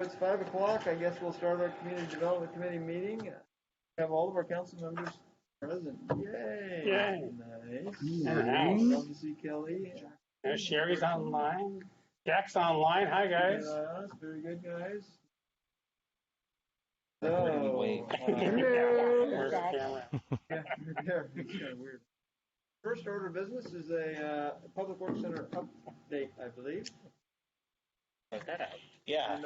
It's 5 o'clock. I guess we'll start our Community Development Committee meeting. Have all of our council members present. Yay! Yay. Nice. In the house. Love to see Kelly. Sherry's online. Jack's online. Hi, guys. Very good, guys. Where do we wave? Where's the camera? Yeah, weird. First order of business is a Public Works Center update, I believe. Check that out. Yeah.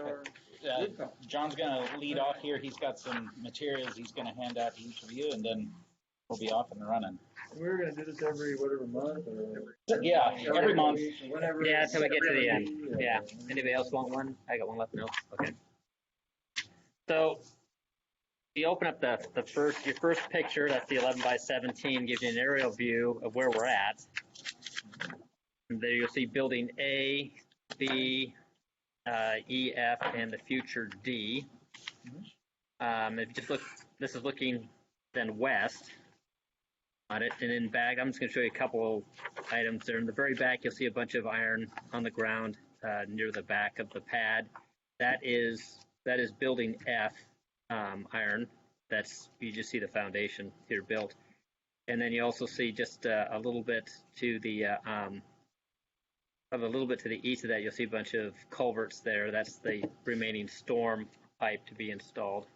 John's going to lead off here. He's got some materials he's going to hand out to each of you, and then we'll be off and running. And we were going to do this every month or every month. Whenever. Yeah, until we get to the end. Yeah. Anybody else want one? I got one left. No. Okay. So you open up your first picture. That's the 11 by 17. Gives you an aerial view of where we're at. And there you'll see building A, B, E, F, and the future D. If you just look, this is looking then west on it, and in back, I'm just going to show you a couple items there. In the very back, you'll see a bunch of iron on the ground near the back of the pad. That is building F iron. You just see the foundation here built, and then you also see just a little bit to the east of that, you'll see a bunch of culverts there. That's the remaining storm pipe to be installed.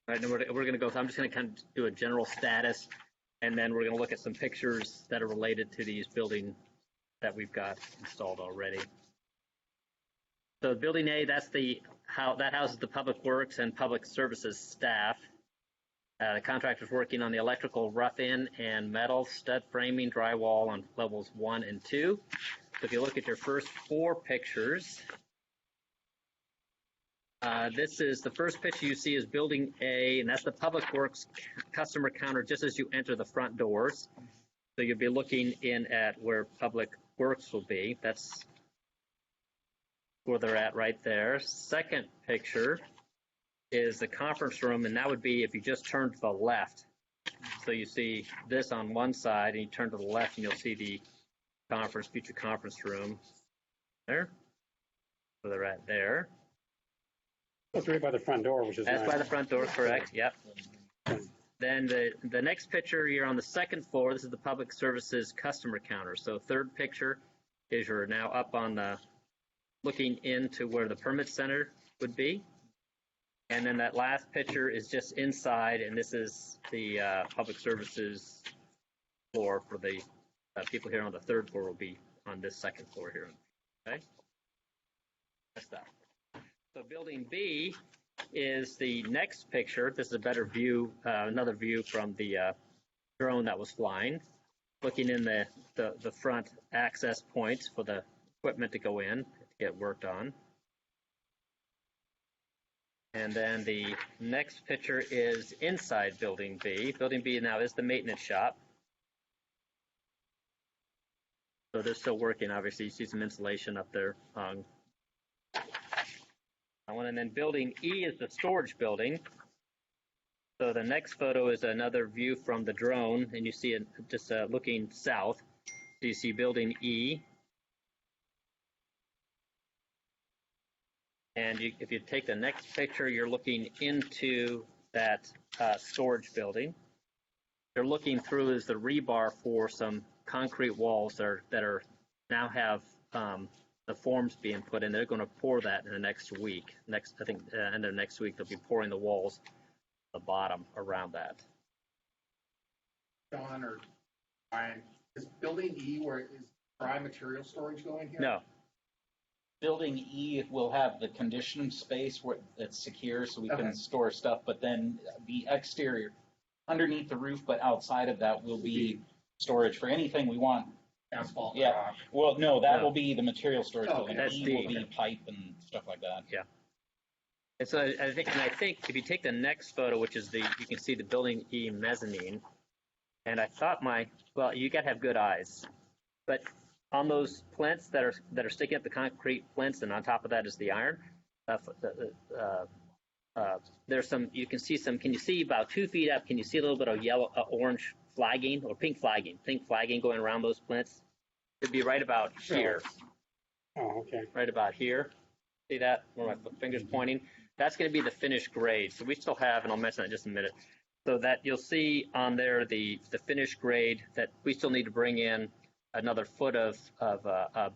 All right, and we're going to go. I'm just going to kind of do a general status, and then we're going to look at some pictures that are related to these buildings that we've got installed already. So building A, that houses the Public Works and Public Services staff. The contractor's working on the electrical rough-in and metal stud framing drywall on levels 1 and 2. So if you look at your first 4 pictures, this is the first picture you see is building A, and that's the Public Works customer counter just as you enter the front doors. So you'll be looking in at where Public Works will be. That's where they're at right there. Second picture is the conference room, and that would be if you just turn to the left. So you see this on one side, and you turn to the left, and you'll see the future conference room there. So they're at there. That's right by the front door, which is That's nice. by the front door, correct, yep. Then the next picture, you're on the second floor. This is the Public Services customer counter. So third picture is you're now up on the, looking into where the permit center would be. And then that last picture is just inside, and this is the Public Services floor for the people here on the third floor will be on this second floor here. Okay, that's that. So building B is the next picture. This is a better view, another view from the drone that was flying, looking in the front access points for the equipment to go in to get worked on. And then the next picture is inside building B. Building B now is the maintenance shop. So they're still working, obviously. You see some insulation up there. And then building E is the storage building. So the next photo is another view from the drone, and you see it just looking south. So you see building E. And if you take the next picture, you're looking into that storage building. You're looking through is the rebar for some concrete walls that are now have the forms being put in. They're going to pour that in the next week. I think end of next week they'll be pouring the walls, the bottom around that. John or Brian, is building E where is dry material storage going here? No. Building E will have the conditioned space where it's secure so we can store stuff, but then the exterior, underneath the roof, but outside of that will be storage for anything we want. Asphalt. Yeah. Well, no, that will be the material storage building. That's E will be pipe and stuff like that. Yeah. And so I think if you take the next photo, which is you can see the building E mezzanine, and I thought you got to have good eyes, but on those plinths that are sticking up, the concrete plinths, and on top of that is the iron. There's some. You can see some. Can you see about 2 feet up? Can you see a little bit of yellow, orange flagging or pink flagging? Pink flagging going around those plinths. It'd be right about here. Oh, okay. right about here. See that, where my finger's pointing? That's going to be the finished grade. So we still have, and I'll mention that in just a minute, so that you'll see on there the finished grade that we still need to bring in another foot of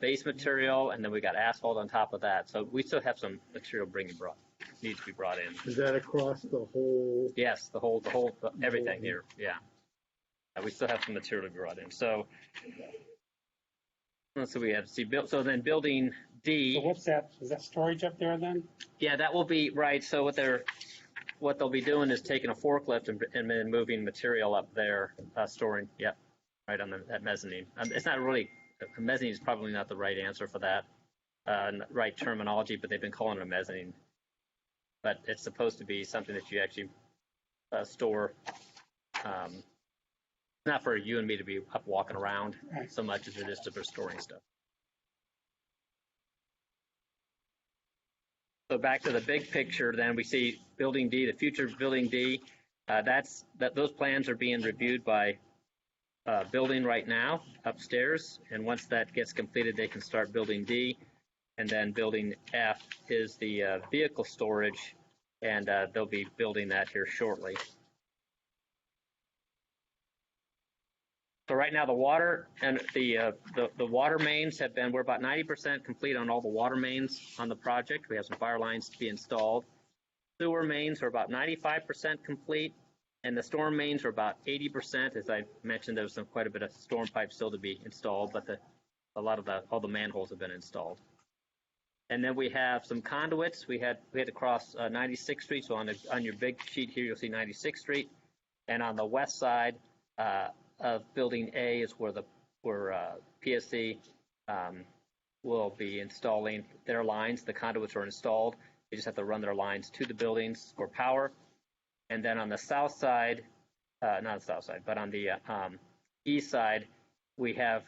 base material, and then we got asphalt on top of that. So we still have some material needs to be brought in. Is that across the whole? Yes, everything here, yeah. We still have some material to be brought in. So we have to see, so then building D. So what's that? Is that storage up there then? Yeah, that will be, right, so what they'll be doing is taking a forklift and then moving material up there, storing, yep, right on that mezzanine. It's not really, a mezzanine is probably not the right answer for that, right terminology, but they've been calling it a mezzanine. But it's supposed to be something that you actually store. Not for you and me to be up walking around so much as it is for storing stuff. So back to the big picture, then we see building D, the future building D. Those plans are being reviewed by building right now upstairs, and once that gets completed, they can start building D, and then building F is the vehicle storage, and they'll be building that here shortly. So right now, the water and the water mains we're about 90% complete on all the water mains on the project. We have some fire lines to be installed. Sewer mains are about 95% complete, and the storm mains are about 80%. As I mentioned, there was quite a bit of storm pipe still to be installed, but all the manholes have been installed. And then we have some conduits. We had to cross 96th Street. So on your big sheet here, you'll see 96th Street, and on the west side of Building A is where PSC will be installing their lines. The conduits are installed. They just have to run their lines to the buildings for power. And then on the south side, not the south side, but on the east side, we have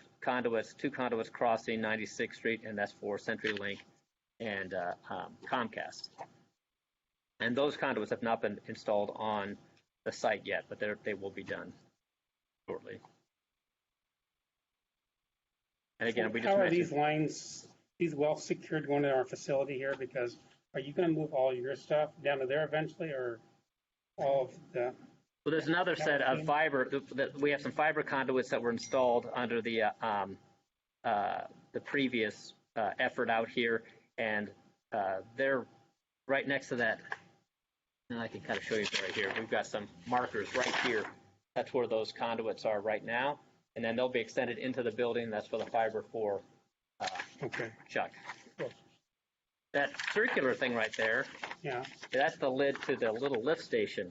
two conduits crossing 96th Street, and that's for CenturyLink and Comcast. And those conduits have not been installed on the site yet, but they will be done shortly. And again, we just How are mentioned, these lines, these well secured going to our facility here? Because are you going to move all your stuff down to there eventually, or all of the? well, there's another set of fiber. We have some fiber conduits that were installed under the previous effort out here, and they're right next to that. And I can kind of show you right here. We've got some markers right here. That's where those conduits are right now, and then they'll be extended into the building. That's for the fiber for Chuck. Cool. That circular thing right there, Yeah. that's the lid to the little lift station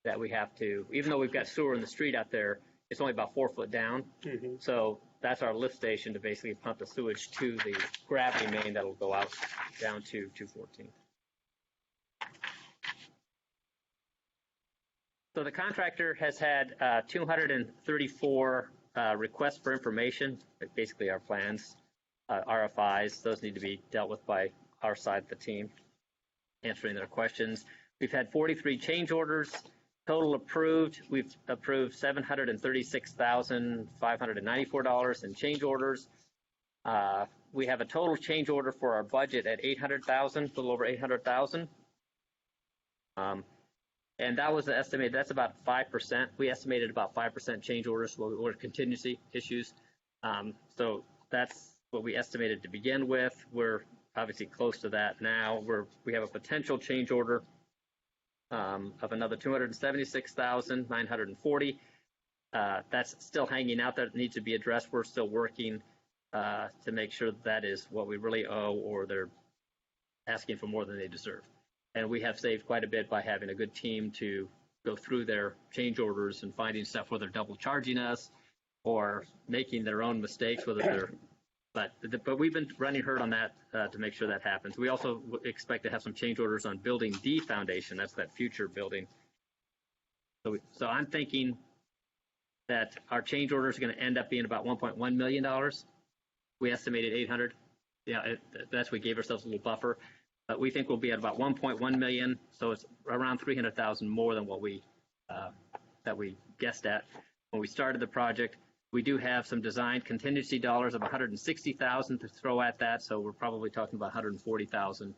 that we have to, even though we've got sewer in the street out there, it's only about 4 foot down. Mm-hmm. So that's our lift station to basically pump the sewage to the gravity main that'll go out down to 214. So the contractor has had 234 requests for information, basically our plans, RFIs. Those need to be dealt with by our side of the team, answering their questions. We've had 43 change orders, total approved. We've approved $736,594 in change orders. We have a total change order for our budget at $800,000, a little over $800,000. And that was the estimate. That's about 5%. We estimated about 5% change orders were contingency issues. So that's what we estimated to begin with. We're obviously close to that now. We have a potential change order of another $276,940. That's still hanging out there. It needs to be addressed. We're still working to make sure that is what we really owe, or they're asking for more than they deserve. And we have saved quite a bit by having a good team to go through their change orders and finding stuff where they're double charging us or making their own mistakes, but we've been running hard on that to make sure that happens. We also expect to have some change orders on Building D foundation. That's that future building. So I'm thinking that our change orders are going to end up being about $1.1 million. We estimated 800. Yeah, that's we gave ourselves a little buffer. But we think we'll be at about 1.1 million, so it's around 300,000 more than what that we guessed at when we started the project. We do have some design contingency dollars of 160,000 to throw at that, so we're probably talking about 140,000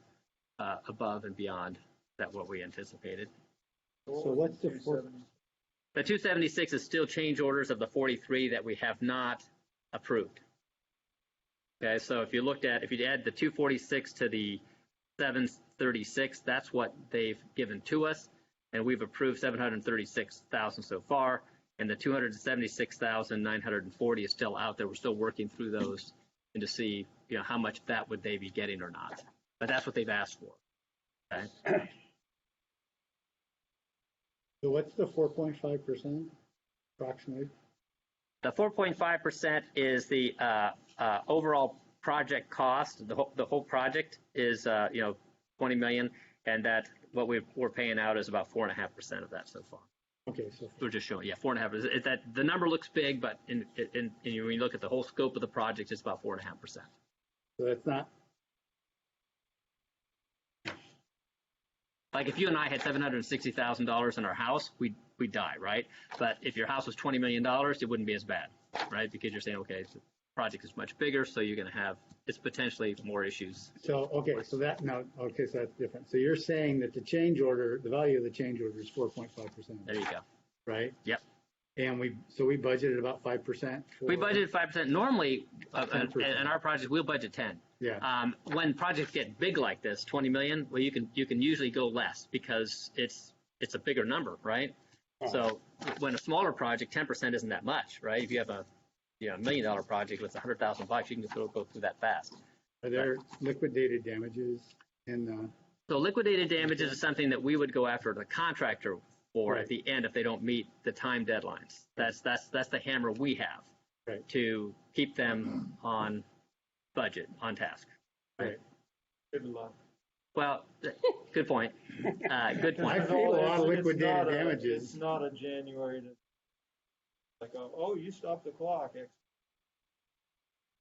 above and beyond that what we anticipated. So what's the The 276 is still change orders of the 43 that we have not approved. Okay, so if you add the 246 to the 736, that's what they've given to us, and we've approved 736,000 so far, and the 276,940 is still out there. We're still working through those and to see, how much that would they be getting or not. But that's what they've asked for. Okay. So what's the 4.5% approximately? The 4.5% is the overall project cost. The whole project is 20 million, and that what we're paying out is about 4.5% of that so far. Okay, so We're just showing, 4.5%. That the number looks big, but when you look at the whole scope of the project, it's about 4.5%. so that's not, Like if you and I had $760,000 in our house, we'd die, right? But if your house was $20 million, it wouldn't be as bad, right? Because you're saying, okay, the project is much bigger, so you're going to have it's potentially more issues. so that's different. So you're saying that the value of the change order is 4.5%, There you go. right? Yep. And we budgeted about 5%. We budgeted 5%. Normally, in our project, we'll budget 10. Yeah. When projects get big like this, 20 million, well, you can usually go less because it's a bigger number, right? Oh. So when a smaller project, 10% isn't that much, right? If you have a $1 million project with $100,000, you can go through that fast. Are there liquidated damages in the? So liquidated damages is something that we would go after the contractor for Right. at the end if they don't meet the time deadlines. That's the hammer we have Right. to keep them on budget, on task. Right. Good luck. Well, good point. Good I point. paid a lot of It's liquidated not damages. It's not a January like, you stopped the clock.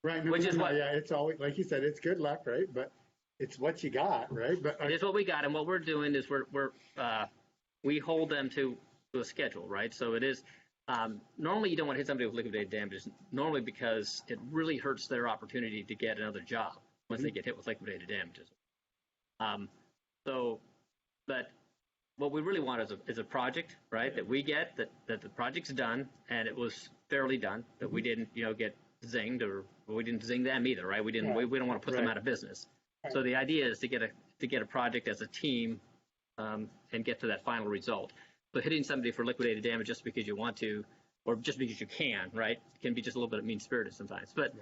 Right. No, Which is what- yeah, it's always, like you said, it's good luck, right? But it's what you got, right? But It is what we got, and what we're doing is we hold them to a schedule, right? So it is normally you don't want to hit somebody with liquidated damages, normally because it really hurts their opportunity to get another job once they get hit with liquidated damages. But what we really want is a project, right? That we get that the project's done and it was fairly done. That we didn't get zinged, or we didn't zing them either, right? We didn't. Right. We don't want to put them Right. out of business. Right. So the idea is to get a project as a team and get to that final result. So hitting somebody for liquidated damage just because you want to, or just because you can, right, can be just a little bit mean-spirited sometimes. But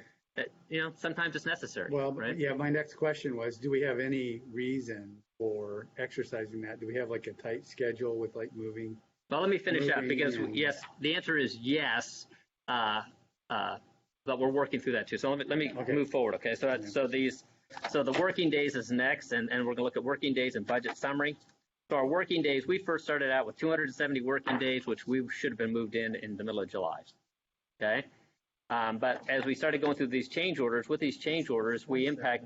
sometimes it's necessary. well, right? yeah. My next question was, do we have any reason for exercising that? Do we have like a tight schedule with like moving? Well, let me finish up Moving because and- yes, the answer is yes, but we're working through that too. So let me Okay. move forward. Okay, so the working days is next, and we're going to look at working days and budget summary. So our working days, we first started out with 270 working days, which we should have been moved in the middle of July. Okay, but as we started going through these change orders, with these change orders, we impact.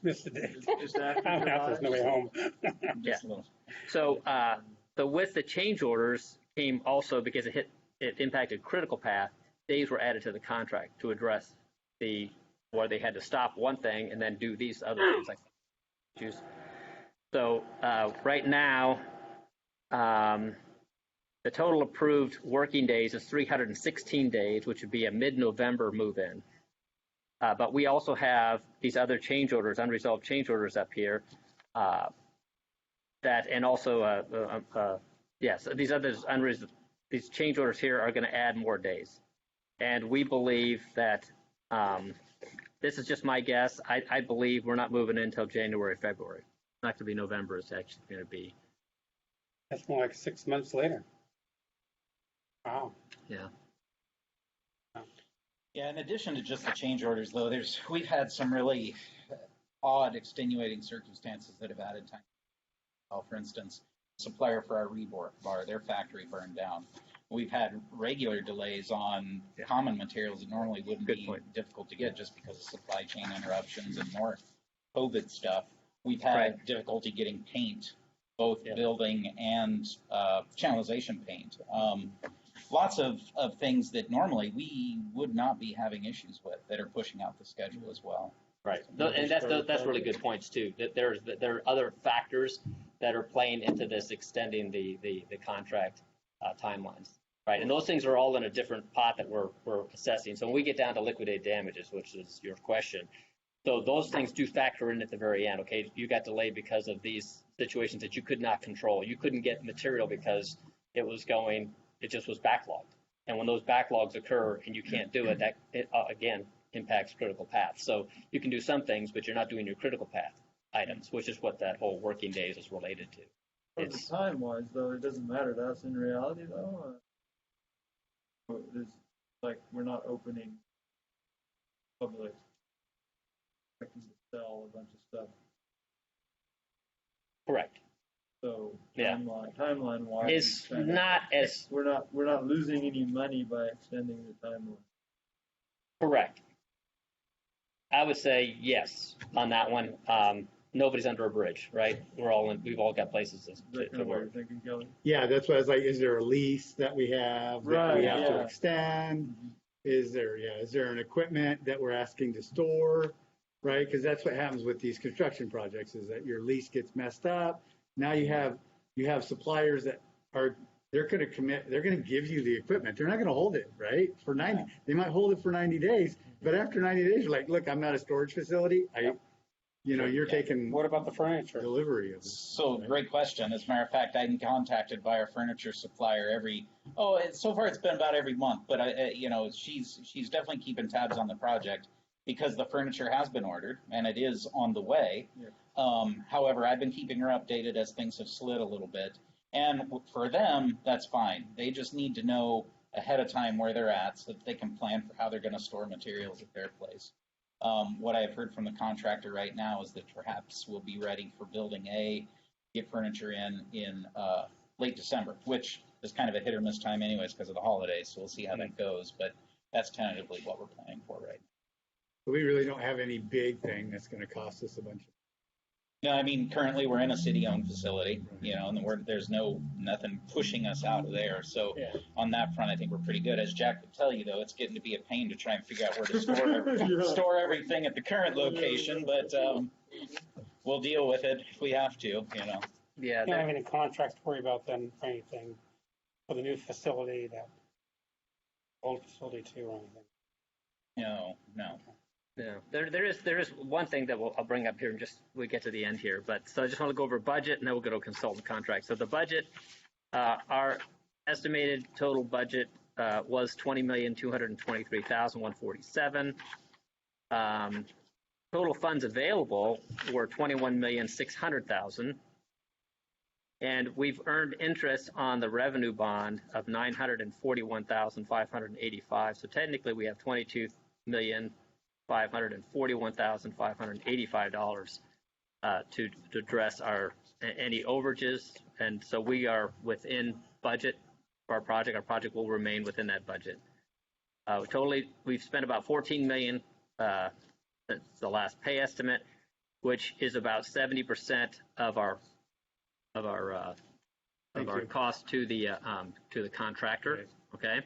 Missed the day. Just after I'm out, there's no way home. Yeah. So with the change orders came also, because it impacted critical path, days were added to the contract to address where they had to stop one thing and then do these other things like issues. So right now, the total approved working days is 316 days, which would be a mid-November move-in. But we also have these other change orders, unresolved change orders up here. And also, yes, these change orders here are going to add more days. And we believe that, this is just my guess, I believe we're not moving in until January, February. It's not going to be November, it's actually going to be. That's more like 6 months later. Wow. Yeah. Yeah, in addition to just the change orders, though, we've had some really odd extenuating circumstances that have added time. Well, for instance, supplier for our rebar, their factory burned down. We've had regular delays on common materials that normally wouldn't Good be point. difficult to get just because of supply chain interruptions and more COVID stuff. We've had Right. difficulty getting paint, both Yeah. building and channelization paint. lots of things that normally we would not be having issues with that are pushing out the schedule as well. Right, and that's really good points too. That there are other factors that are playing into this extending the contract timelines, right? And those things are all in a different pot that we're assessing. So when we get down to liquidated damages, which is your question, so those things do factor in at the very end. Okay, you got delayed because of these situations that you could not control. You couldn't get material because it just was backlogged. And when those backlogs occur and you can't do it, that again impacts critical path. So you can do some things, but you're not doing your critical path items, which is what that whole working days is related to. But time-wise, though, it doesn't matter to us in reality, though. It's like we're not opening public, expecting to sell a bunch of stuff. Correct. So Yeah. timeline-wise, It's not as we're not losing any money by extending the timeline. correct. I would say yes on that one. Nobody's under a bridge, right? We've all got places Is that kind of what you're work. thinking, Kelly? Yeah, that's why I was like, is there a lease that we have that we Right, have to yeah. extend? Is there an equipment that we're asking to store, right? Because that's what happens with these construction projects is that your lease gets messed up. Now you have suppliers that they're going to commit, they're going to give you the equipment. They're not going to hold it, right? For 90, they might hold it for 90 days, but after 90 days, you're like, look, I'm not a storage facility. You're taking What about the furniture? delivery of it. So great question. As a matter of fact, I'm contacted by our furniture supplier so far it's been about every month, but she's definitely keeping tabs on the project because the furniture has been ordered and it is on the way. Yeah. However, I've been keeping her updated as things have slid a little bit. And for them, that's fine. They just need to know ahead of time where they're at so that they can plan for how they're going to store materials at their place. What I have heard from the contractor right now is that perhaps we'll be ready for building A, get furniture in late December, which is kind of a hit or miss time anyways because of the holidays. So we'll see how that goes. But that's tentatively what we're planning for right now. But we really don't have any big thing that's going to cost us a bunch of. No, I mean, currently we're in a city-owned facility, and there's nothing pushing us out of there. So on that front, I think we're pretty good. As Jack would tell you, though, it's getting to be a pain to try and figure out where to store everything at the current location. But we'll deal with it if we have to. Yeah. You don't have any contracts to worry about then for anything for the new facility, that old facility too, or anything. No. Yeah, there is one thing that I'll bring up here and just we get to the end here. But so I just want to go over budget and then we'll go to consultant contract. So the budget, our estimated total budget was $20,223,147. Total funds available were $21,600,000. And we've earned interest on the revenue bond of $941,585. So technically we have $22,541,585 to address any overages, and so we are within budget for our project. Our project will remain within that budget. Totally, we've spent about $14 million since the last pay estimate, which is about 70% of our cost to the contractor. Okay,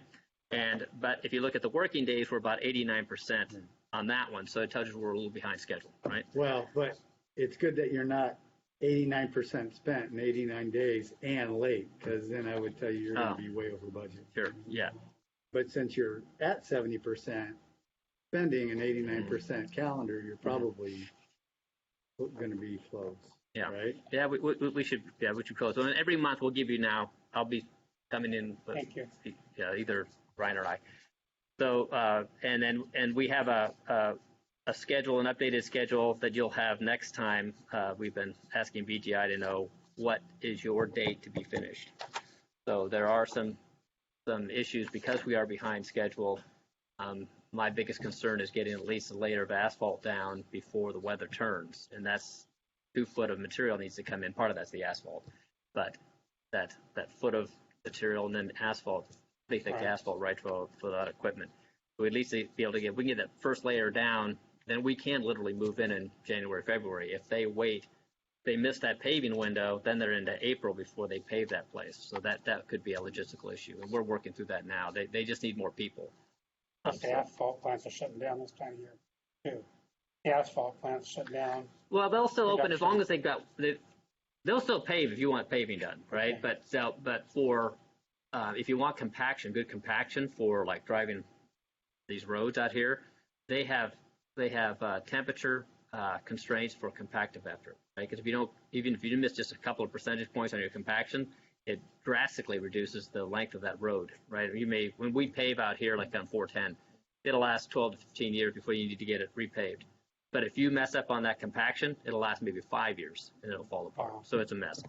but if you look at the working days, we're about 89% on that one, so it tells you we're a little behind schedule, right? Well, but it's good that you're not 89% spent in 89 days and late, because then I would tell you you're going to be way over budget. Sure, yeah. But since you're at 70% spending and 89% calendar, you're probably going to be close. Yeah. Right? Yeah, we should close. So every month we'll give you now. I'll be coming in with Thank you. either Ryan or I. So and we have a schedule, an updated schedule that you'll have next time. We've been asking BGI to know what is your date to be finished. So there are some issues because we are behind schedule. My biggest concern is getting at least a layer of asphalt down before the weather turns, and that's 2 foot of material needs to come in. Part of that's the asphalt, but that foot of material and then asphalt, they think asphalt right for that equipment. So at least be able to we can get that first layer down, then we can literally move in January, February. If they wait they miss that paving window, then they're into April before they pave that place. So that could be a logistical issue, and we're working through that now. They just need more people. Plus the asphalt plants are shutting down this time of year, too. The asphalt plants shut down. Well, they'll still open as long as they'll still pave if you want paving done, right? Okay. But for if you want compaction, good compaction for like driving these roads out here, they have temperature constraints for compactive effort, right? Because even if you miss just a couple of percentage points on your compaction, it drastically reduces the length of that road, right? When we pave out here, like on 410, it'll last 12 to 15 years before you need to get it repaved. But if you mess up on that compaction, it'll last maybe 5 years and it'll fall apart. Wow. So it's a mess.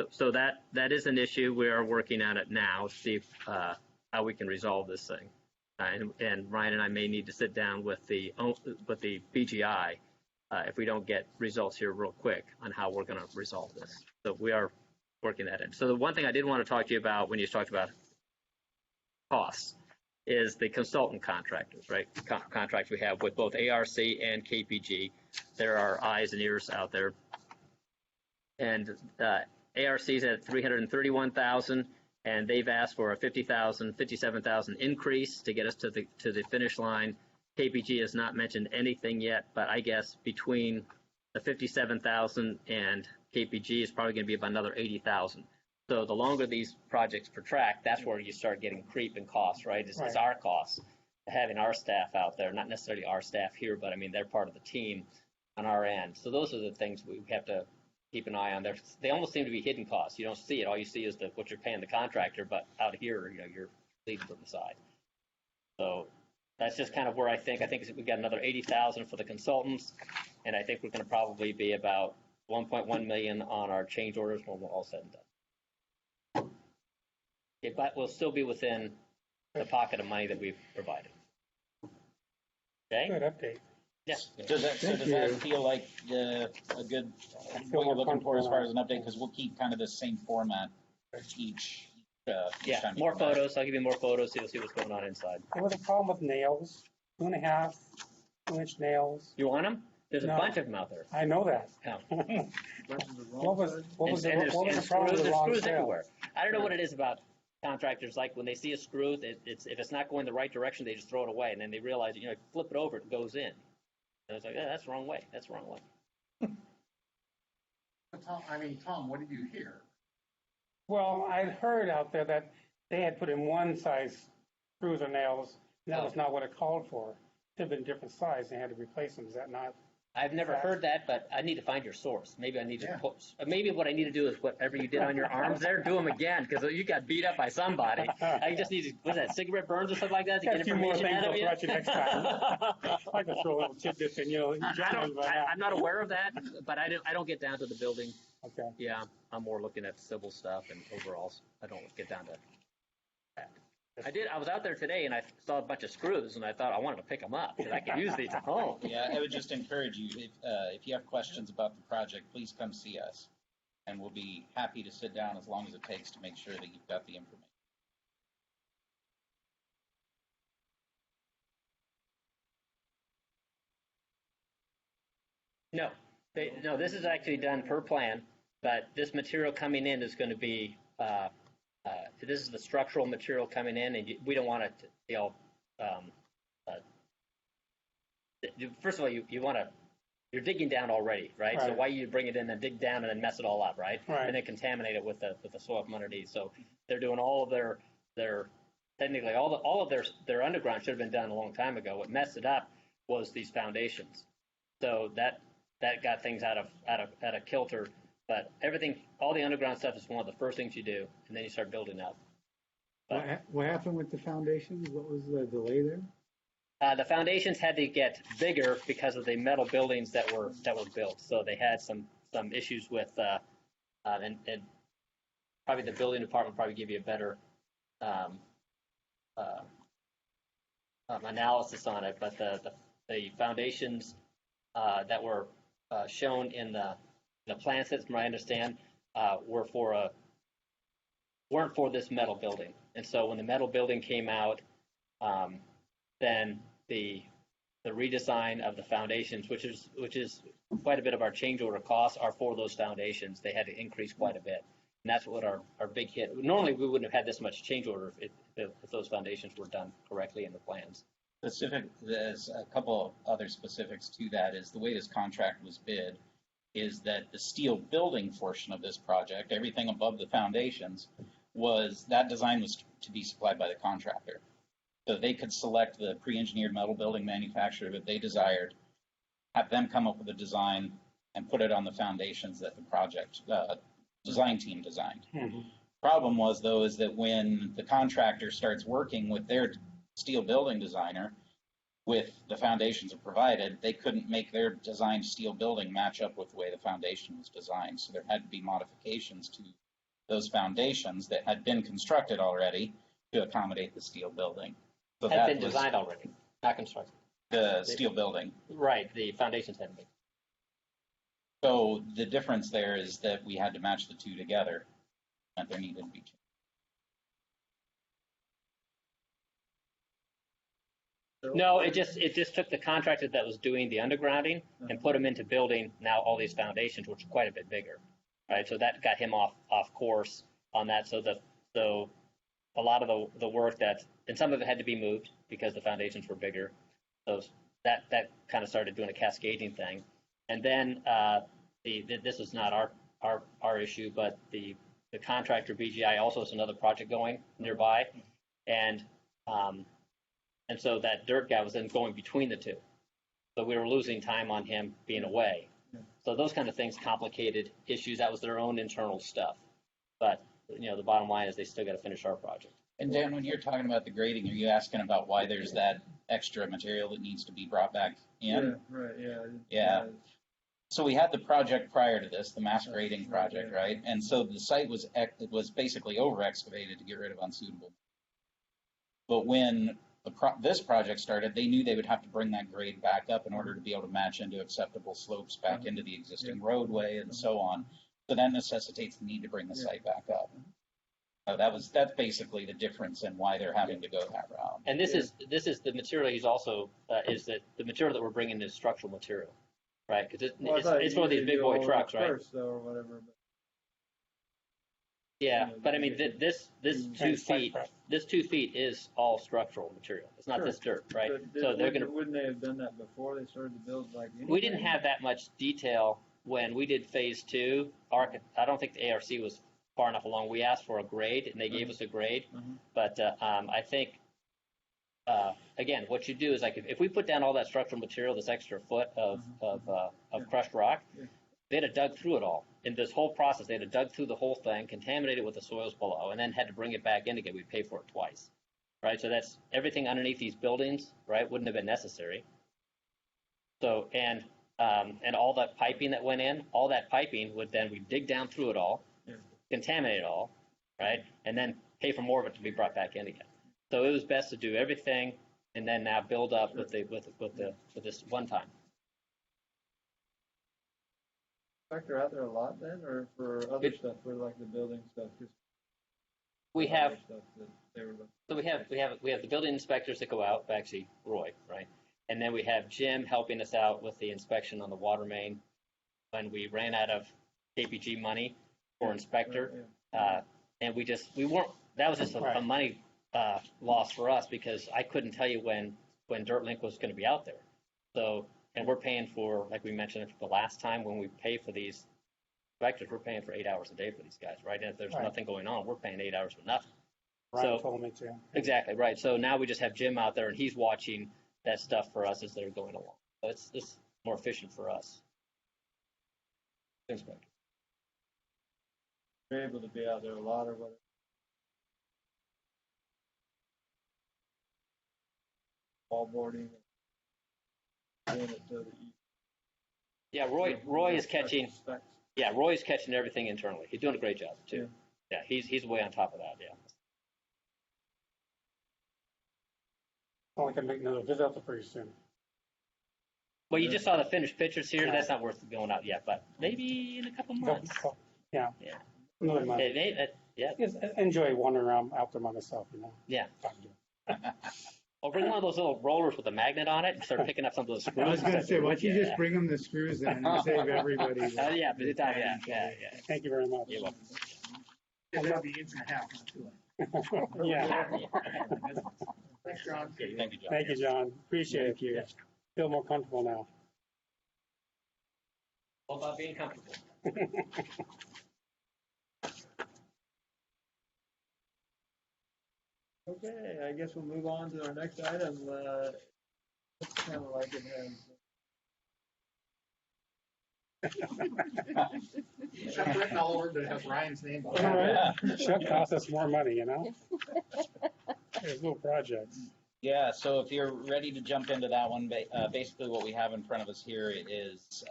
So that is an issue. We are working on it now to see how we can resolve this thing. And Ryan and I may need to sit down with the BGI if we don't get results here real quick on how we're going to resolve this. So we are working that in. So the one thing I did want to talk to you about when you talked about costs is the consultant contractors, right? Contracts we have with both ARC and KPG. There are eyes and ears out there. And ARC's at $331,000, and they've asked for a $50,000, $57,000 increase to get us to the finish line. KPG has not mentioned anything yet, but I guess between the $57,000 and KPG is probably going to be about another $80,000. So the longer these projects protract, that's where you start getting creep in costs, right? It's our costs, having our staff out there, not necessarily our staff here, but I mean, they're part of the team on our end. So those are the things we have to keep an eye on. They almost seem to be hidden costs. You don't see it. All you see is what you're paying the contractor, but out here, you're leaving to the side. So that's just kind of where I think we've got another $80,000 for the consultants, and I think we're going to probably be about $1.1 million on our change orders when we're all said and done. But we'll still be within the pocket of money that we've provided. Okay? Good update. Yeah. Does that feel like a good what you're looking for as far as an update? Because we'll keep kind of the same format each time. More photos. I'll give you more photos. You'll see what's going on inside. There was a problem with nails, 2.5, 2-inch nails. You want them? There's a bunch of them out there. I know that. Yeah. What was the problem with the wrong screws sale? everywhere. I don't know what it is about contractors. Like when they see a screw, if it's not going the right direction, they just throw it away, and then they realize, flip it over, it goes in. And it's like, that's the wrong way. That's the wrong way. Tom, what did you hear? Well, I heard out there that they had put in one size screws or nails, and that was not what it called for. It had been different size, and they had to replace them. Is that not? I've never heard that, but I need to find your source. Maybe I need to maybe what I need to do is whatever you did on your arms there, do them again, because you got beat up by somebody. I just need to, what's that, cigarette burns or something like that to get information out of you? I'll you next time. I like to throw a little tidbits in, I'm not aware of that, but I don't get down to the building. Okay. Yeah, I'm more looking at civil stuff and overalls. I don't get down to that. I was out there today and I saw a bunch of screws and I thought I wanted to pick them up because I could use these at home. Yeah, I would just encourage you, if you have questions about the project, please come see us. And we'll be happy to sit down as long as it takes to make sure that you've got the information. No, this is actually done per plan, but this material coming in is going to be, this is the structural material coming in, and we don't want it to, first of all, you're digging down already, right? So why you bring it in and dig down and then mess it all up, right? And then contaminate it with the soil from underneath. So they're doing all of their technically all of their underground should have been done a long time ago. What messed it up was these foundations. So that got things out of kilter. But everything, all the underground stuff is one of the first things you do, and then you start building up. What happened with the foundations? What was the delay there? The foundations had to get bigger because of the metal buildings that were built. So they had some issues with, and probably the building department probably give you a better analysis on it. But the foundations that were shown in the plan sets, from what I understand, weren't for this metal building. And so when the metal building came out, then the redesign of the foundations, which is quite a bit of our change order costs are for those foundations. They had to increase quite a bit. And that's what our big hit. Normally, we wouldn't have had this much change order if those foundations were done correctly in the plans. There's a couple of other specifics to that. Is the way this contract was bid is that the steel building portion of this project, everything above the foundations, that design was to be supplied by the contractor. So they could select the pre-engineered metal building manufacturer that they desired, have them come up with a design, and put it on the foundations that the project design team designed. Mhm. Problem was, though, is that when the contractor starts working with their steel building designer, with the foundations are provided, they couldn't make their designed steel building match up with the way the foundation was designed. So there had to be modifications to those foundations that had been constructed already to accommodate the steel building. So Had that been was designed already, not constructed. the steel building. Right, the foundations hadn't been. So the difference there is that we had to match the two together, and there needed to be change. No, it just took the contractor that was doing the undergrounding and put him into building now all these foundations, which are quite a bit bigger, right? So that got him off course on that. So a lot of the work and some of it had to be moved because the foundations were bigger. So that kind of started doing a cascading thing. And then this is not our issue, but the contractor BGI also has another project going nearby, and so that dirt guy was then going between the two. So we were losing time on him being away. So those kind of things complicated issues. That was their own internal stuff. But the bottom line is they still got to finish our project. And Dan, when you're talking about the grading, are you asking about why there's that extra material that needs to be brought back in? Yeah, right, yeah. Yeah. So we had the project prior to this, the mass grading project, right? And so the site was basically over excavated to get rid of unsuitable. But when this project started, they knew they would have to bring that grade back up in order to be able to match into acceptable slopes back into the existing roadway and so on. So that necessitates the need to bring the site back up. That's basically the difference in why they're having to go that route. And this is the material he's also is that the material that we're bringing is structural material, right? Because it's one of these big boy trucks, right? First, though, or whatever. Yeah, but I mean this 2 feet. This 2 feet is all structural material. It's not this dirt, right? So they're going to. Wouldn't they have done that before they started to build We didn't have that much detail when we did phase 2. I don't think the ARC was far enough along. We asked for a grade, and they gave us a grade. But I think, again, what you do is if we put down all that structural material, this extra foot of crushed rock, they'd have dug through it all. In this whole process, they'd have dug through the whole thing, contaminated it with the soils below, and then had to bring it back in again. We'd pay for it twice, right? So that's everything underneath these buildings, right? Wouldn't have been necessary. So and all that piping that went in, all that piping we'd dig down through it all, contaminate it all, right? And then pay for more of it to be brought back in again. So it was best to do everything and then now build up with this one time. Factor out there a lot then, or for other stuff, for like the building stuff? We have stuff that they were looking. So we have the building inspectors that go out, actually Roy, right? And then we have Jim helping us out with the inspection on the water main when we ran out of KPG money for inspector. And we weren't, that was just a money loss for us because I couldn't tell you when DirtLink was going to be out there. So, and we're paying for, like we mentioned the last time, when we pay for these inspectors, we're paying for 8 hours a day for these guys, right? And if there's nothing going on, we're paying 8 hours for nothing. Ryan told me to. Exactly, right. So now we just have Jim out there and he's watching that stuff for us as they're going along. So it's more efficient for us. Inspector. You're able to be out there a lot or whatever. Wallboarding. Doing it so that you. Yeah, Roy is catching. Yeah, Roy's catching everything internally. He's doing a great job too. Yeah, he's way on top of that. Yeah. Well, I can make another visit out there pretty soon. Well, you just saw the finished pictures here. That's not worth going out yet, but maybe in a couple months. Yeah. Another month. Yeah. Just enjoy wandering around out there by myself, Yeah. Or bring one of those little rollers with a magnet on it and start picking up some of those screws. I was going to say, why don't you Yeah. just bring them the screws then and save everybody? Yeah, but yeah. Thank you very much. You're welcome. It'll be inch and a half, not 2 inches. Yeah. Thanks, John. Thank you, John. Thank you, John. Appreciate Thank you. it. Feel more comfortable now. All about being comfortable. Okay, I guess we'll move on to our next item. It's kind of like it has. I've written all over that has Ryan's name on it. All right. Yeah. Should cost us more money, you know? There's little projects. Yeah, so if you're ready to jump into that one, basically what we have in front of us here is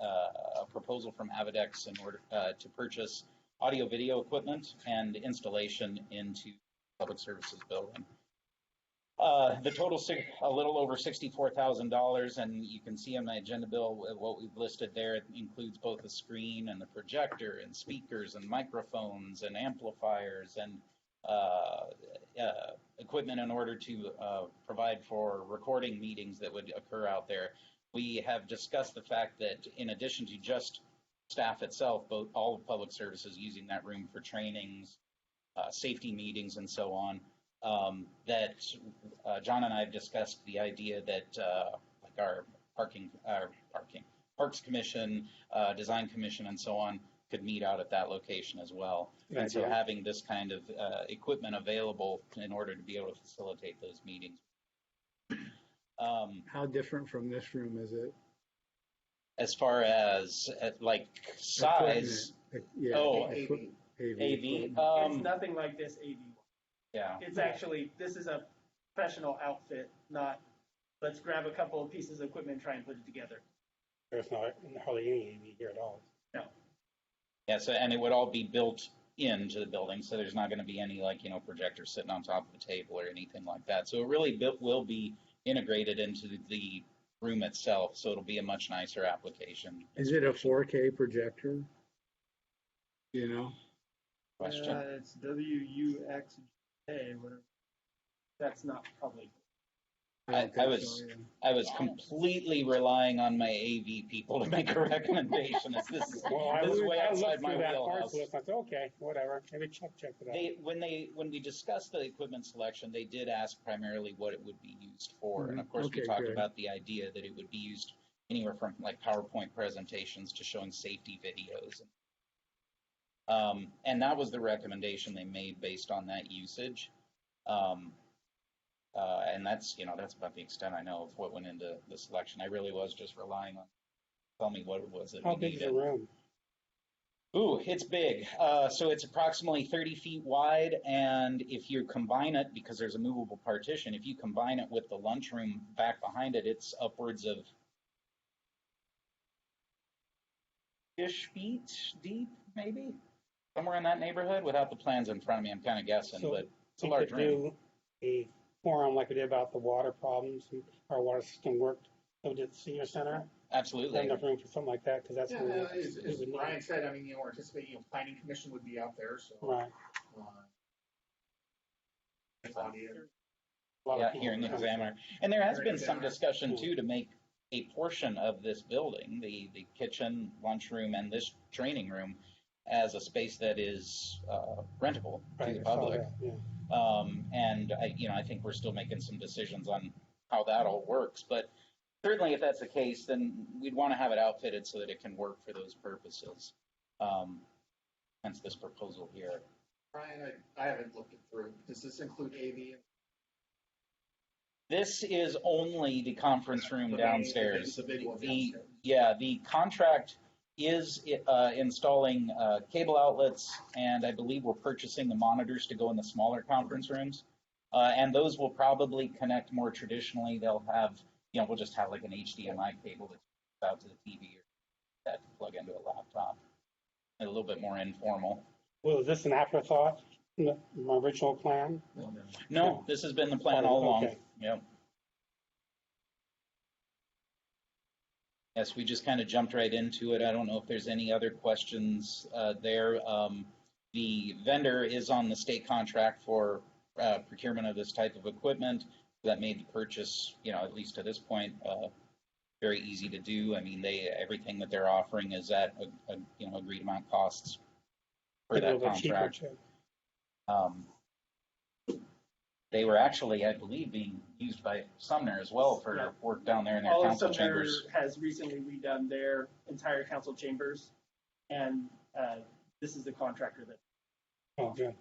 a proposal from Avadex in order to purchase audio-video equipment and installation into public services building. The total a little over $64,000, and you can see on my agenda bill what we've listed there. It includes both the screen and the projector and speakers and microphones and amplifiers and equipment in order to provide for recording meetings that would occur out there. We have discussed the fact that in addition to just staff itself, all of public services using that room for trainings, safety meetings, and so on, that John and I have discussed the idea that like our Parks Commission, Design Commission, and so on could meet out at that location as well. And so having this kind of equipment available in order to be able to facilitate those meetings. How different from this room is it? As far as like size, Yeah. Oh, AV. AV. It's nothing like this AV. Yeah. It's actually, this is a professional outfit, not, let's grab a couple of pieces of equipment and try and put it together. There's not hardly any AV here at all. No. Yeah, so, and it would all be built into the building, so there's not going to be any, like, projector sitting on top of a table or anything like that. So it really will be integrated into the room itself, so it'll be a much nicer application. Is it a 4K projector? You know? Question? It's WUXJ, whatever. That's not public. don't I think was so, yeah. I was completely relying on my AV people to make a recommendation. This is Well, I this is way looked outside my through that wheelhouse. parts list. I said, okay, whatever. Maybe Chuck checked it out. When we discussed the equipment selection, they did ask primarily what it would be used for, and of course we Okay, talked good. about the idea that it would be used anywhere from like PowerPoint presentations to showing safety videos. And that was the recommendation they made based on that usage. And that's about the extent I know of what went into the selection. I really was just relying on tell me what it was that How we big is needed. the room? Ooh, it's big. So it's approximately 30 feet wide, and if you combine it, because there's a movable partition, if you combine it with the lunchroom back behind it, it's upwards of ish feet deep, maybe? Somewhere in that neighborhood, without the plans in front of me, I'm kind of guessing, So but it's a We large could room. do a forum like we did about the water problems and our water system worked. So we did the senior center. Absolutely. Have enough room for something like that because that's Yeah, where as we would need Ryan it. said, I mean, we're anticipating, planning commission would be out there, so. Right. Audience. A lot of Yeah, people hearing come. examiner. And there has Hearing been some examiner. discussion too to make a portion of this building, the kitchen, lunchroom, and this training room, as a space that is rentable to Right, the I saw public. that, yeah. And I think we're still making some decisions on how that all works. But certainly, if that's the case, then we'd want to have it outfitted so that it can work for those purposes. Hence this proposal here. Ryan, I haven't looked it through. Does this include AV? This is only the conference room downstairs. The big one The downstairs. the contract is installing cable outlets, and I believe we're purchasing the monitors to go in the smaller conference rooms. And those will probably connect more traditionally. They'll have, we'll just have like an HDMI cable that's out to the TV or that to plug into a laptop. A little bit more informal. Well, is this an afterthought in my original plan? No, this has been the plan all along. Okay. Yep. Yes, we just kind of jumped right into it. I don't know if there's any other questions there. The vendor is on the state contract for procurement of this type of equipment. that made the purchase, at least to this point, very easy to do. I mean, everything that they're offering is at agreed amount costs for A that little bit cheaper contract. too. They were actually, I believe, being used by Sumner as well for work down there in their All of council Sumner chambers. has recently redone their entire council chambers, and this is the contractor that. Oh, good.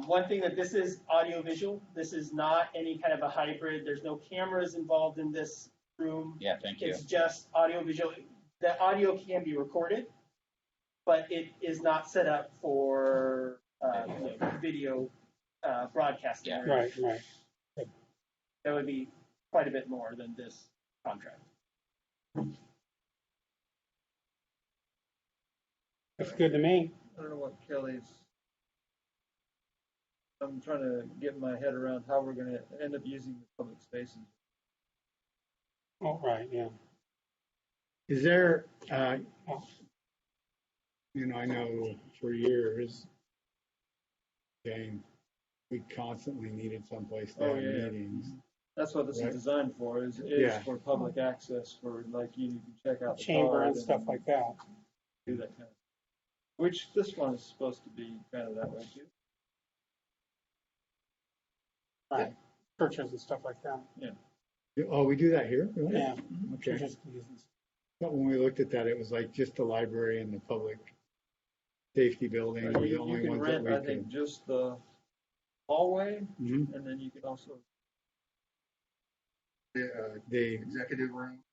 One thing that this is audio-visual. This is not any kind of a hybrid. There's no cameras involved in this room. Yeah, thank you. It's just audio-visual. The audio can be recorded, but it is not set up for video broadcasting. Yeah. Right. That would be quite a bit more than this contract. That's good to me. I don't know what Kelly's. I'm trying to get my head around how we're going to end up using the public spaces. Oh, right, yeah. Is there, I know for years, Jane, we constantly needed someplace to have meetings. That's what this Right. is designed for, is Yeah. for public access, for like you can check out the Chamber card and stuff like that. do that kind of. Which this one is supposed to be kind of that way too. Right. Churches and stuff like that. Oh, we do that here? Really? Yeah. Okay. Churches can use this. But when we looked at that, it was like just the library and the public safety building were the You only can ones that rent, we I think, could. just the hallway, Mhm. and then you can also. The, Executive room.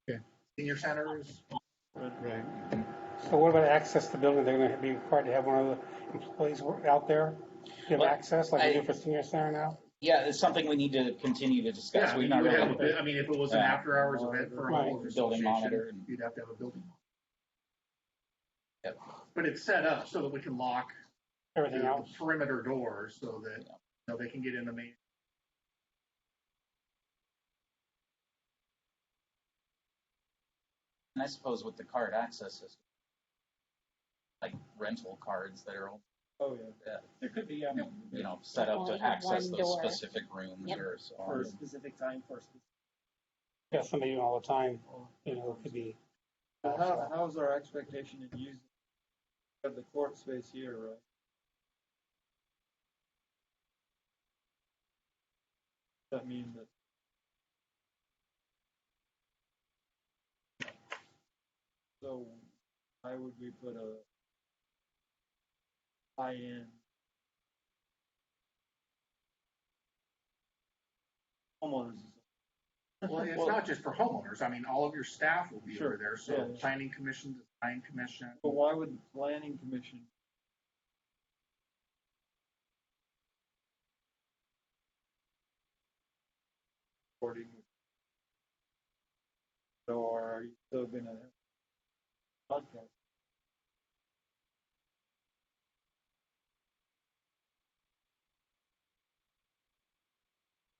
Okay. Senior centers. right. So what about access to the building? They're going to be required to have one of the employees out there give Well, access like they do for senior center now? Yeah, it's something we need to continue to discuss. Yeah, We've you not would really. have a bit, I mean, if it was an Yeah. after-hours event for a Right. homeowners Building monitor association, and- you'd have to have a building monitor. Yep. But it's set up so that we can lock Everything the else? perimeter doors so that, they can get in the main. And I suppose with the card access system, like rental cards that are, Oh, yeah. There could be set up Only to have access one those door. specific rooms Yep. or so for on. a specific time, for a specific. Yeah, somebody doing all the time, it could be. But how's our expectation in using the court space here, right? Does that mean that? So why would we put a high-end homeowners? Well, it's not just for homeowners. I mean, all of your staff will be Sure. over there. So Yeah. planning commission, design commission. But why would the planning commission? Recording. Or are you still gonna have podcast?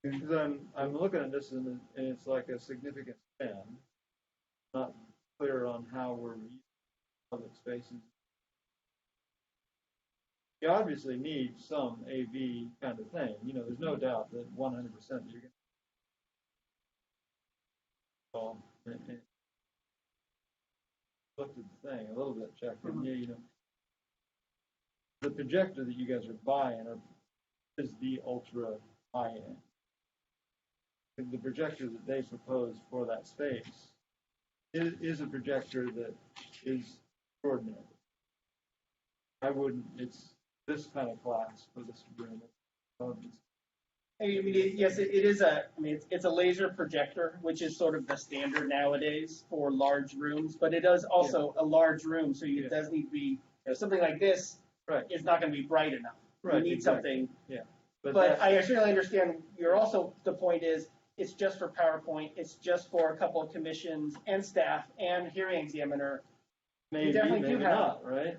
Because I'm looking at this and it's like a significant spend. Not clear on how we're using public spaces. You obviously need some AV kind of thing. There's no doubt that 100% you're going to. Looked at the thing a little bit, checked, and the projector that you guys are buying is the ultra high end. The projector that they propose for that space is a projector that is extraordinary. It's this kind of class for this room. Yes, it is it's a laser projector, which is sort of the standard nowadays for large rooms, but it is also a large room, so it does need to be, something like this Right. is not going to be bright enough. Right, You need exactly. something, But but I certainly understand, the point is, it's just for PowerPoint, it's just for a couple of commissions and staff and hearing examiner. maybe, definitely do maybe have- not, right?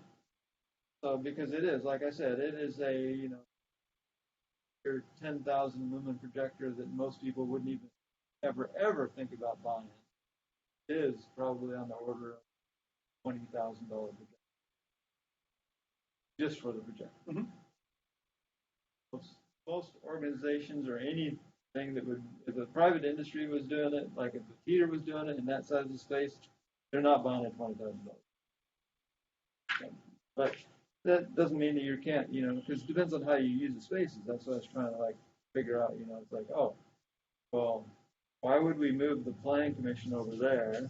So because it is, like I said, it is a your 10,000 lumen projector that most people wouldn't even ever think about buying. It is probably on the order of $20,000 projector, just for the projector. Mhm. Most organizations or any thing that would, if a private industry was doing it, like if a theater was doing it in that size of space, they're not buying it $20,000. But that doesn't mean that you can't, because it depends on how you use the spaces. That's what I was trying to like figure out. It's like, oh, well, why would we move the planning commission over there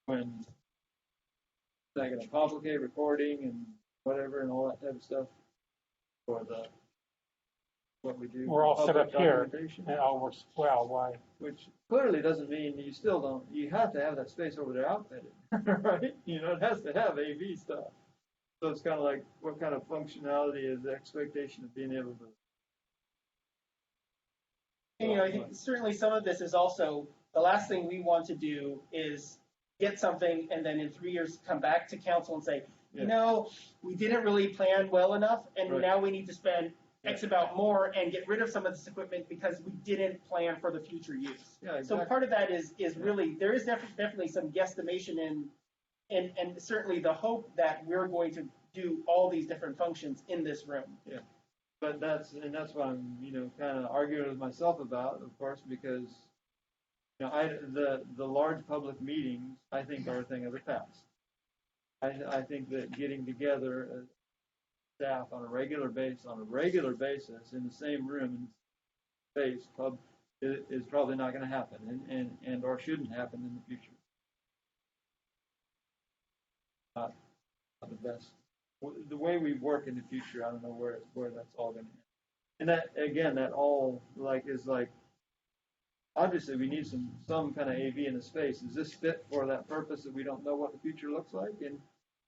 when it's not going to complicate recording and whatever and all that type of stuff for what we do? We're all set public up here, documentation? and it all works well. Why? Which clearly doesn't mean you still don't, you have to have that space over there outfitted, right? It has to have AV stuff. So it's kind of like, what kind of functionality is the expectation of being able to? And, I think certainly some of this is also, the last thing we want to do is get something and then in 3 years come back to council and say, we didn't really plan well enough, and Right. now we need to spend X amount more and get rid of some of this equipment because we didn't plan for the future use. Yeah, exactly. So part of that is really, there is definitely some guesstimation and certainly the hope that we're going to do all these different functions in this room. But that's what I'm, kind of arguing with myself about, of course, because, the large public meetings, I think, are a thing of the past. I think that getting together as staff on a regular basis in the same room in space club is probably not going to happen and or shouldn't happen in the future. Not the best. The way we work in the future, I don't know where that's all going to end. And that again, that all is obviously we need some kind of AV in the space. Does this fit for that purpose that we don't know what the future looks like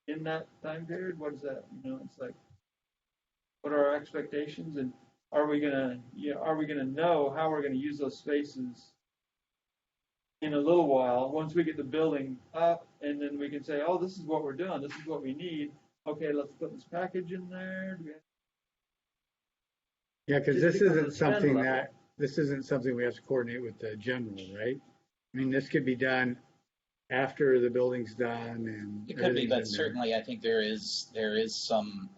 in that time period? What is that? It's like, what are our expectations, and are we gonna know how we're gonna use those spaces in a little while once we get the building up, and then we can say, oh, this is what we're doing, this is what we need. Okay, let's put this package in there. Yeah, because Just this because of isn't the spend something level. this isn't something we have to coordinate with the general, right? I mean, this could be done after the building's done and It could be, everything's but in there. certainly I think there is some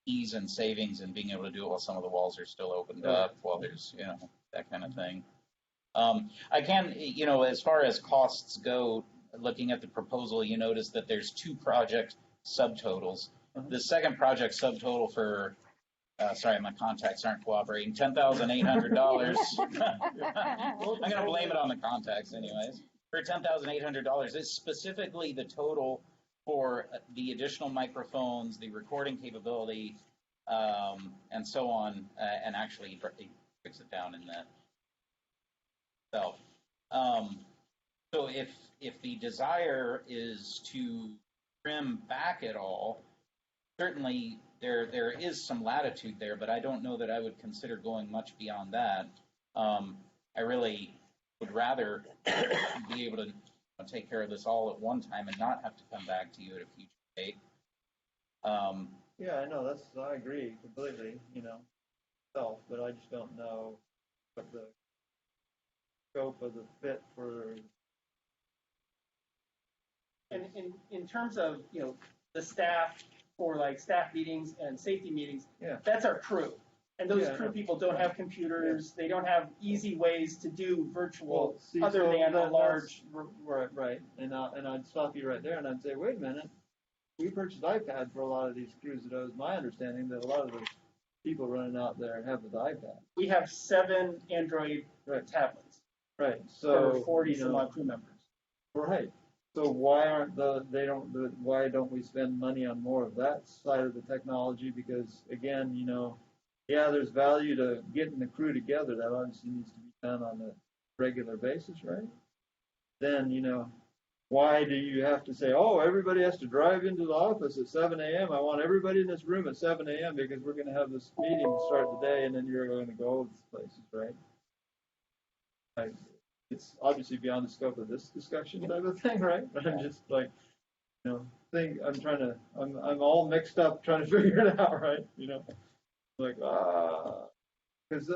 ease and savings in being able to do it while some of the walls are still opened up, while there's, that kind of thing. I can, as far as costs go, looking at the proposal, you notice that there's 2 project subtotals. Uh-huh. The second project subtotal for, sorry, my contacts aren't cooperating, $10,800. I'm going to blame it on the contacts anyways. For $10,800, it's specifically the total for the additional microphones, the recording capability, and so on, and actually he breaks it down in that itself. So if the desire is to trim back at all, certainly there is some latitude there, but I don't know that I would consider going much beyond that. I really would rather be able to take care of this all at one time and not have to come back to you at a future date. Yeah, I know, I agree completely, but I just don't know what the scope of the fit for. And in terms of, the staff for like staff meetings and safety meetings, Yeah. that's our crew. And those Yeah, crew no. people don't have computers, they don't have easy ways to do virtual See, other so than a that's- large. right, and I'd stop you right there, and I'd say, wait a minute, we purchased iPad for a lot of these crews. It was my understanding that a lot of those people running out there have the iPad. We have 7 Android Right. tablets Right, for so 40 some odd crew members. right. So why don't we spend money on more of that side of the technology? Because again, there's value to getting the crew together. That obviously needs to be done on a regular basis, right? Then, why do you have to say, oh, everybody has to drive into the office at 7 a.m.? I want everybody in this room at 7 a.m. because we're going to have this meeting to start the day, and then you're going to go to these places, right? It's obviously beyond the scope of this discussion type of thing, right? But I'm just like, I'm all mixed up trying to figure it out, right? Like, because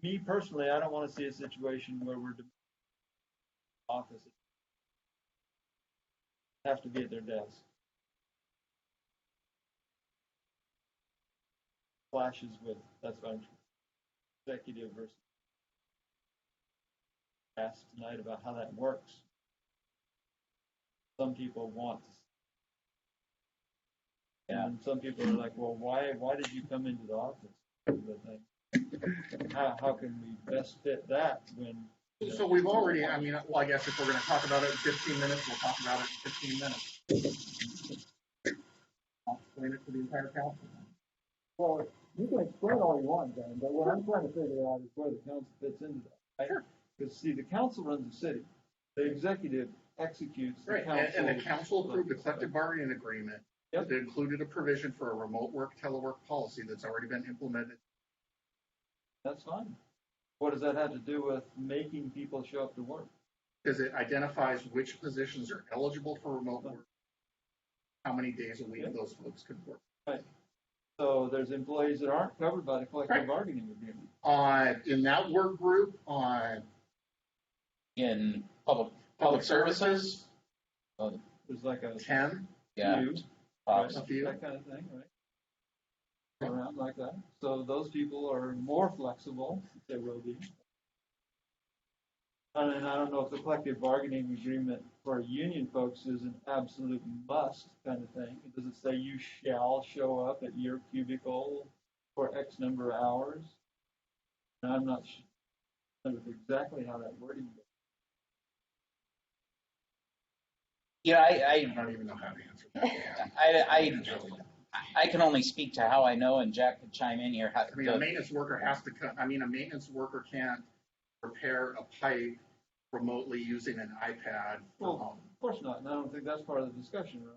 me personally, I don't want to see a situation where we're office have to be at their desk. clashes with, that's what I'm, executive versus asked tonight about how that works. Some people want to. Yeah. And some people are like, well, why did you come into the office? How can we best fit that when? So we've already, I mean, well, I guess if we're going to talk about it in 15 minutes, we'll talk about it in 15 minutes. I'll explain it to the entire council. Well, you can explain all you want, Dan, but what I'm trying to figure out is where the council fits into that. Right? Sure. Because see, the council runs the city. The executive executes the Right, council. and the council approved a collective bargaining agreement Yep. that included a provision for a remote work, telework policy that's already been implemented. That's fine. What does that have to do with making people show up to work? Because it identifies which positions are eligible for remote work, how many days a week those folks could work. Right. So there's employees that aren't covered by the collective Right. bargaining agreement. In that work group, In public services, There's like a 10, yeah, few, pops. right? a few. That kind of thing, right? Around like that. So those people are more flexible. They will be. And I don't know if the collective bargaining agreement for union folks is an absolute must kind of thing. Does it say you shall show up at your cubicle for X number of hours? And I'm not sure exactly how that wording goes. Yeah, I don't even know how to answer that. I can only speak to how I know, and Jack could chime in here. I mean, a maintenance worker has to come, a maintenance worker can't repair a pipe remotely using an iPad from Well, home. of course not, and I don't think that's part of the discussion, right?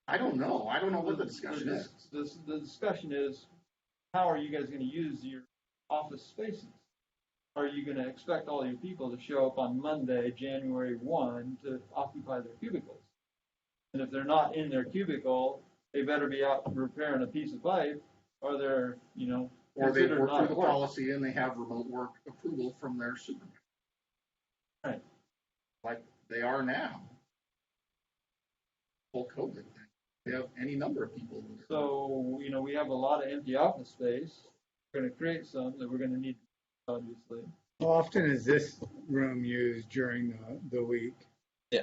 I don't know what the discussion is. The discussion is, how are you guys gonna use your office spaces? Are you gonna expect all your people to show up on Monday, January 1, to occupy their cubicles? And if they're not in their cubicle, they better be out repairing a piece of pipe, or they're, Or they considered work not through at the work. policy and they have remote work approval from their supervisor. Right. Like they are now. Whole COVID thing. They have any number of people. So, we have a lot of empty office space. We're gonna create some that we're gonna need, obviously. How often is this room used during the week?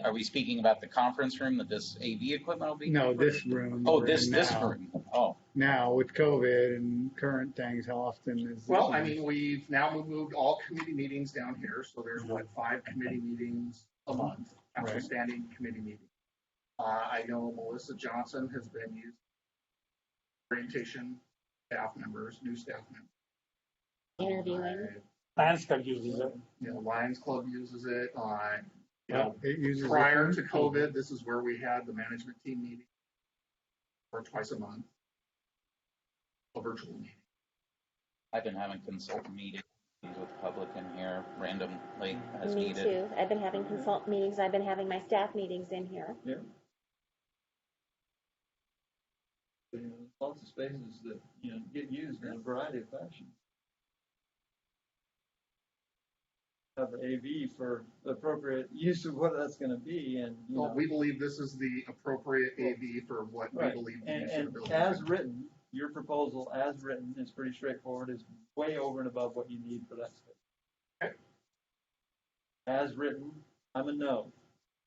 Are we speaking about the conference room that this AV equipment will be? No, this room. Oh, we're this in now. room. Oh, Now with COVID and current things, how often is this? Well, I used? mean, we've now moved all committee meetings down here, so there's 5 committee meetings a month, after Right. standing committee meeting. I know Melissa Johnson has been used orientation staff members, new staff members. Interviewing. Lions Club uses it. Lions Club uses it. It uses it Prior for- to COVID, this is where we had the management team meeting, or twice a month, a virtual meeting. I've been having consultant meetings with the public in here randomly as Me needed. too. I've been having consult meetings. I've been having my staff meetings in here. Lots of spaces that, get used in a variety of fashions. Have AV for the appropriate use of what that's gonna be, and, Well, we believe this is the appropriate AV for what we right. believe the And, use of the and building. as written, your proposal as written is pretty straightforward, is way over and above what you need for that space. Okay. As written, I'm a no,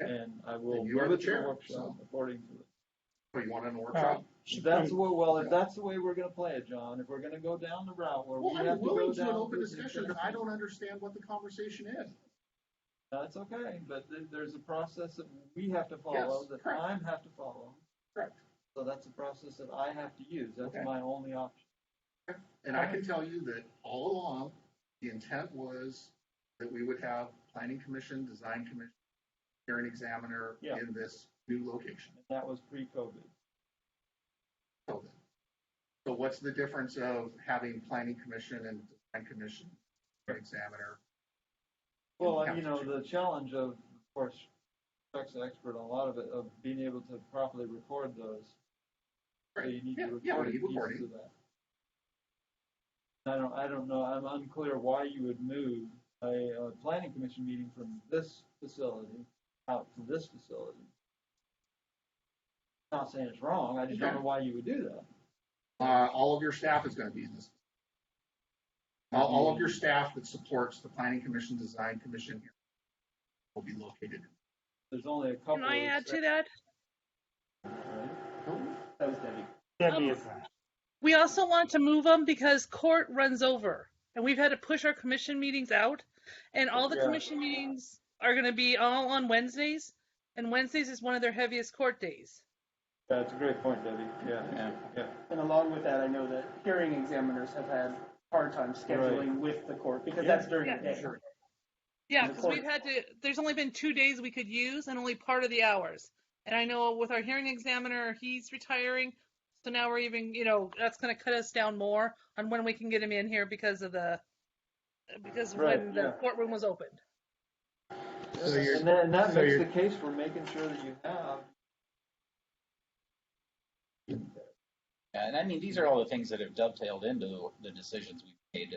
Okay. and I will And you are move the it to the chair, workshop so. according to it. Oh, you want it in a workshop? If that's the way we're gonna play it, John, if we're gonna go down the route where Well, we I'm have to go willing to down. an open this discussion, but I don't understand what the conversation is. That's okay, but there's a process that we have to follow, Yes, that correct. I have to follow. Correct. So that's a process that I have to use, that's Okay. my only option. And I can tell you that all along, the intent was that we would have planning commission, design commission, hearing examiner Yeah. in this new location. And that was pre-COVID. So what's the difference of having planning commission and design commission, hearing examiner? Well, the challenge of course, Chuck's an expert on a lot of it, of being able to properly record those. So you need to Yeah, record we need pieces recording. of that. I don't know, I'm unclear why you would move a planning commission meeting from this facility out to this facility. Not saying it's wrong, I just don't know why you would do that. All of your staff is going to be in this. All of your staff that supports the Planning Commission, Design Commission here will be located. There's only a couple. Can I of add to that? That was Debbie. Debbie is, We also want to move them because court runs over, and we've had to push our commission meetings out, and all the Yeah. commission meetings are going to be all on Wednesdays, and Wednesdays is one of their heaviest court days. Yeah, that's a great point, Debbie. Yeah. And along with that, I know that hearing examiners have had a hard time scheduling with the court because that's during the day. Yeah, And the because we've court- had to, there's only been 2 days we could use and only part of the hours. And I know with our hearing examiner, he's retiring. So now we're even, that's going to cut us down more on when we can get him in here because of Right, when the yeah. courtroom was opened. So you're- And that so makes you're- the case for making sure that you have. Yeah, and I mean, these are all the things that have dovetailed into the decisions we've made.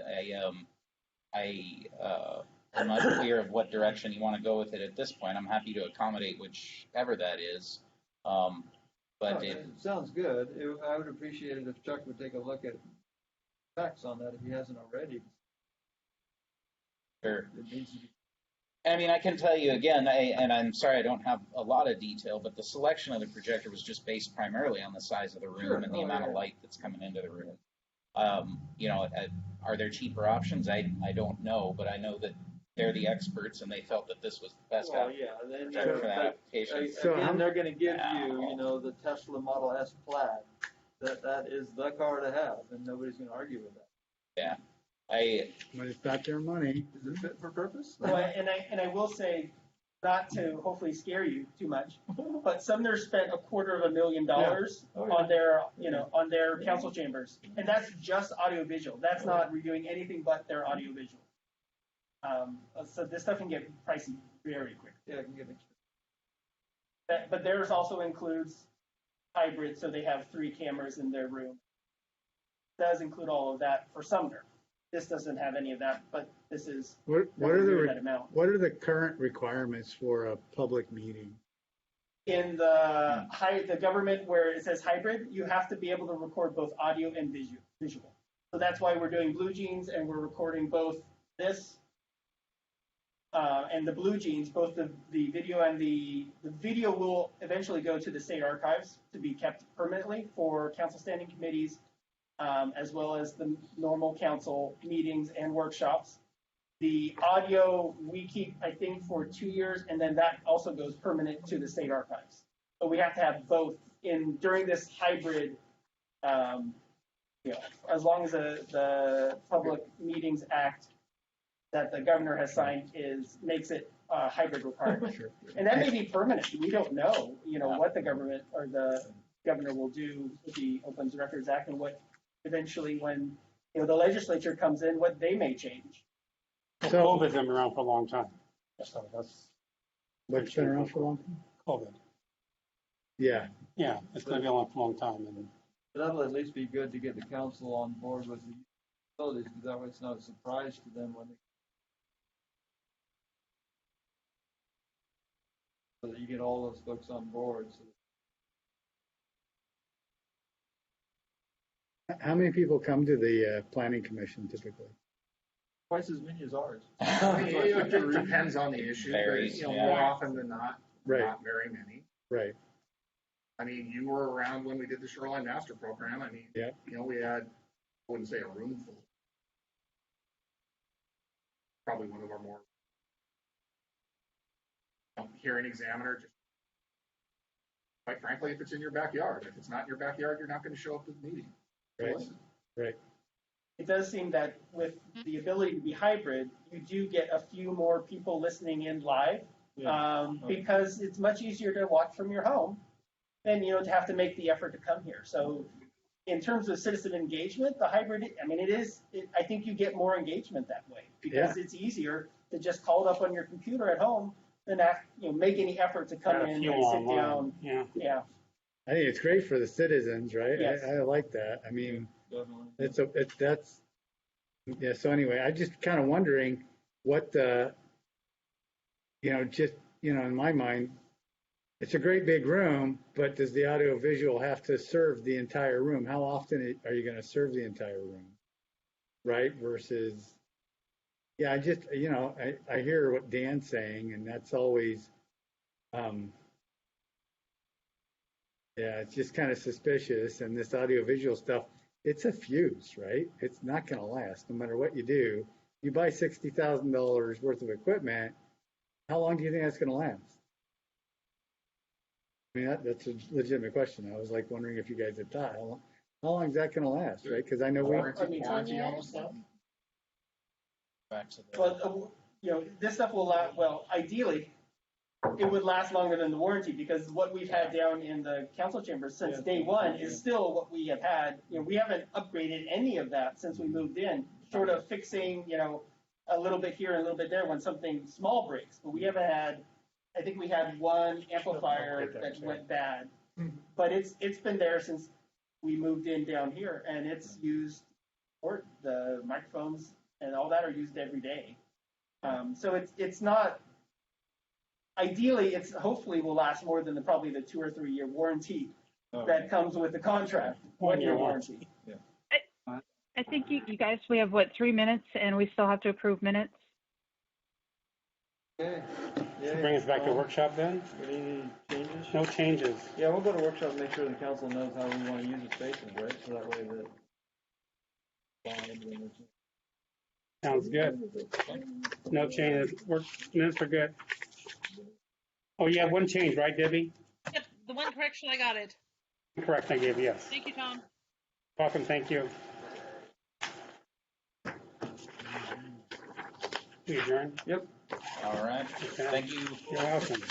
I'm unclear of what direction you want to go with it at this point. I'm happy to accommodate whichever that is. But It sounds good. I would appreciate it if Chuck would take a look at facts on that if he hasn't already. sure. It needs to be. I mean, I can tell you again, and I'm sorry I don't have a lot of detail, but the selection of the projector was just based primarily on the size of the room Sure. and the Oh, amount of yeah. light that's coming into the room. Are there cheaper options? I don't know, but I know that they're the experts and they felt that this was the best Well, yeah, then projector for that application. So again, how- they're going to give Yeah. you, the Tesla Model S Plaid. That is the car to have, and nobody's going to argue with that. But it's not their money. Is it fit for purpose? Well, and I will say, not to hopefully scare you too much, but Sumner spent $250,000 Oh, yeah. on their council chambers, and that's just audiovisual. That's not redoing anything but their audiovisual. So this stuff can get pricey very quick. Yeah, I can get it. But theirs also includes hybrid, so they have 3 cameras in their room. Does include all of that for Sumner. This doesn't have any of that, but this is What are nowhere near the that amount. what are the current requirements for a public meeting? In the government where it says hybrid, you have to be able to record both audio and visual. So that's why we're doing Blue Jeans and we're recording both this and the Blue Jeans, both the video and the video will eventually go to the state archives to be kept permanently for council standing committees, as well as the normal council meetings and workshops. The audio we keep, I think, for 2 years, and then that also goes permanent to the state archives. So we have to have both during this hybrid, as long as the Public Meetings Act that the governor has signed makes it a hybrid requirement. Sure. And that may be permanent. We don't know, what the government or the governor will do with the Opens Records Act and what eventually when, the legislature comes in, what they may change. So- COVID's been around for a long time. So that's What's been around for a long time? COVID. Yeah. Yeah, it's going to be around for a long time. And That'll at least be good to get the council on board with the utilities, because that way it's not a surprise to them when they. So that you get all those folks on board. So How many people come to the planning commission typically? twice as many as ours. It just depends on the issue, Varies, but, yeah. more often than not, Right. not very many. Right. I mean, you were around when we did the Shoreline Master Program. I mean, Yeah. we had, I wouldn't say a room full. Probably one of our more hearing examiner, just quite frankly, if it's in your backyard. If it's not in your backyard, you're not going to show up to the meeting. Right. Listen. Right. It does seem that with the ability to be hybrid, you do get a few more people listening in live, because it's much easier to watch from your home than, to have to make the effort to come here. So in terms of citizen engagement, the hybrid, I think you get more engagement that way because it's easier to just call it up on your computer at home than make any effort to come a in few and sit online. down. Yeah. Yeah. I think it's great for the citizens, right? Yes. I like that. I mean, Definitely. yeah. So anyway, I just kind of wondering what the, in my mind, it's a great big room, but does the audio visual have to serve the entire room? How often are you going to serve the entire room? Right? Versus, yeah, I just, I hear what Dan's saying, and that's always, yeah, it's just kind of suspicious. And this audio visual stuff, it's a fuse, right? It's not going to last no matter what you do. You buy $60,000 worth of equipment, how long do you think that's going to last? I mean, that's a legitimate question. I was like wondering if you guys had thought, how long is that going to last, right? Because I know we. Warranty on all stuff? Back to the. Well, this stuff will last, well, ideally, it would last longer than the warranty because what we've had down in the council chambers since day one is still what we have had. We haven't upgraded any of that since we moved in, short of fixing, a little bit here and a little bit there when something small breaks. But we haven't had, I think we had one amplifier that went bad. But it's been there since we moved in down here, and it's used for the microphones and all that are used every day. So it's not. Ideally, it's hopefully will last more than probably the 2 or 3 year warranty that comes with the contract. 1 year warranty. I think you guys, we have 3 minutes, and we still have to approve minutes. Okay. So bring us back to workshop then? Any changes? No changes. Yeah, we'll go to workshop and make sure the council knows how we want to use the spaces, right? So that way that. Sounds good. No changes. Minutes are good. Oh, you have one change, right, Debbie? Yep, the one correction, I got it. Correct, I gave, yes. Thank you, Tom. Welcome, thank you. We adjourn? Yep. All right. Okay. Thank you. You're welcome.